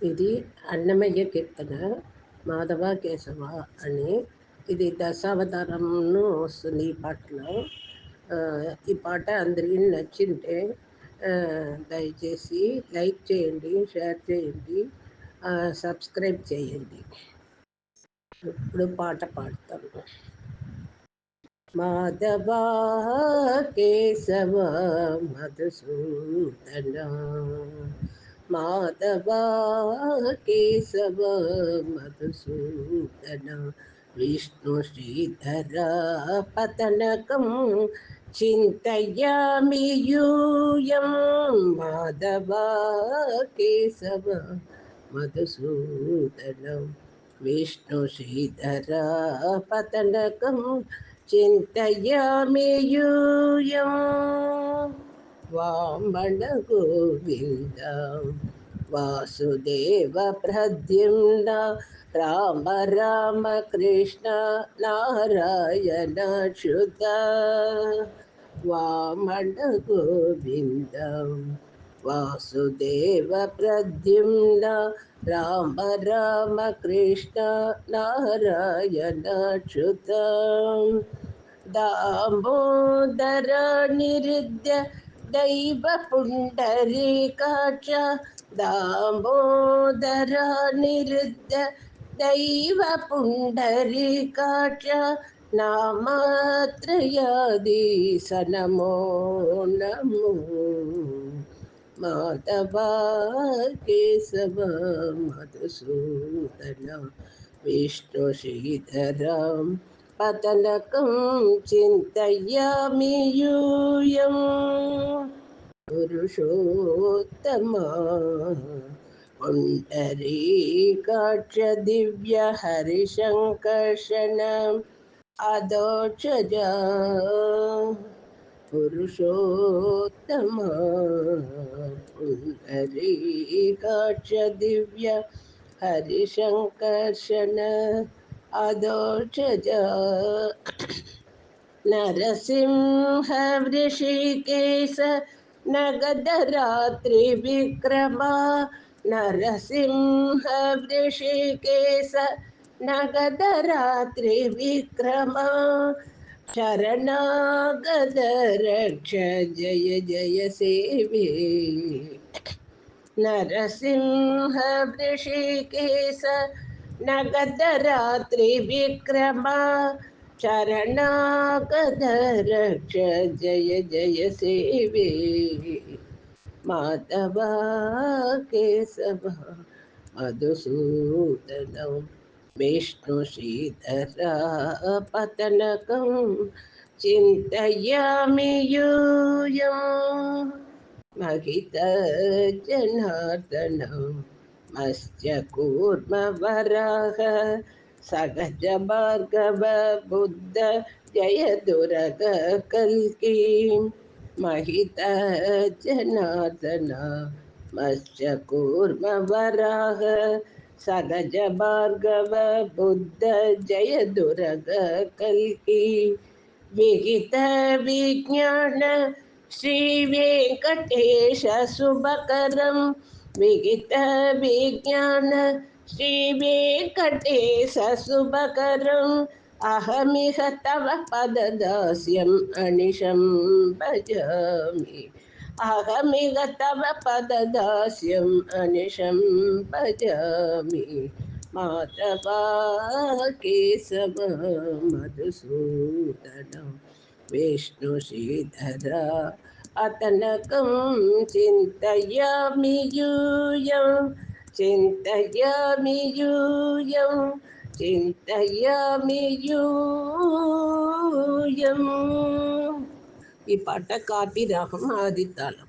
ఇది అన్నమయ్య కీర్తన మాధవ కేశవ అని. ఇది దశావతారంను వస్తుంది ఈ పాటలో. ఈ పాట అందరికీ నచ్చింటే దయచేసి లైక్ చేయండి, షేర్ చేయండి, సబ్స్క్రైబ్ చేయండి. ఇప్పుడు పాట పాడతాను. మాధవా కేశవ మధుసూదన, మాధవా కేశవ మధుసూదన, విష్ణు శ్రీధర పతనకం చింతయామి యూయం. మాధవా కేశవ మధుసూదన, విష్ణు శ్రీధర పతనకం చింతయామి యూయం. వామన గోవింద వాసుదేవ ప్రద్యుమ్న, రామ రామ కృష్ణ నారాయణ చ్యుత. వామన గోవింద వాసుదేవ ప్రద్యుమ్న, రామ రామ కృష్ణ నారాయణ చ్యుత. దామోదర నిరుద్య దైవ పుండరీకాక్ష, దామోదర నిరుద్య దైవ పుండరీకాక్ష, నామత్రయాదీశ నమో నమో. మాధవా కేశవ మధుసూదన, విష్ణు శ్రీధర పతనకం చింతయామి యూయం. పురుషోత్తమ పుండరీకాక్ష దివ్య హరిశంకర్షణ అదోక్షజ. పురుషోత్తమ పుండరీకాక్ష దివ్య హరిశంకర్షణ అదోక్షజ. నరసింహ వృషికేశ నగధరాత్రి విక్రమ, నరసింహ వృషికేశ నగధరాత్రి విక్రమ, శరణాగత రక్ష జయ జయ సేవే. నరసింహ వృషికేశ నగధరాత్రి విక్రమ, శరణాగత రక్ష జయ జయ సేవే. మాధవా కేశవ మధుసూదనం, విష్ణు శ్రీధర పతనకం చింతయామి యూయం. महित जनार्दन मत्स्य कूर्म वराह, सहज भार्गव बुद्ध जय दुर्ग कल्की. महित जनार्दन मत्स्य कूर्म वराह, सहज भार्गव बुद्ध जय दुर्ग कल्की. विहित विज्ञान श्री वेंकटेश शुभकरं, विहित विज्ञान श्री वेंकटेश शुभकरं, अहमिह तव पददास्यम् अनिशं भजामि. अहमिह तव पददास्यम् अनिशं भजामि. माधवा केशव मधुसूदन, विष्णु श्रीधर अतनकं चिन्तयामि यूयं. चिन्तयामि यूयं, చింతయామి యూయం. ఈ పాట కాపీ రాగం ఆదితాళం.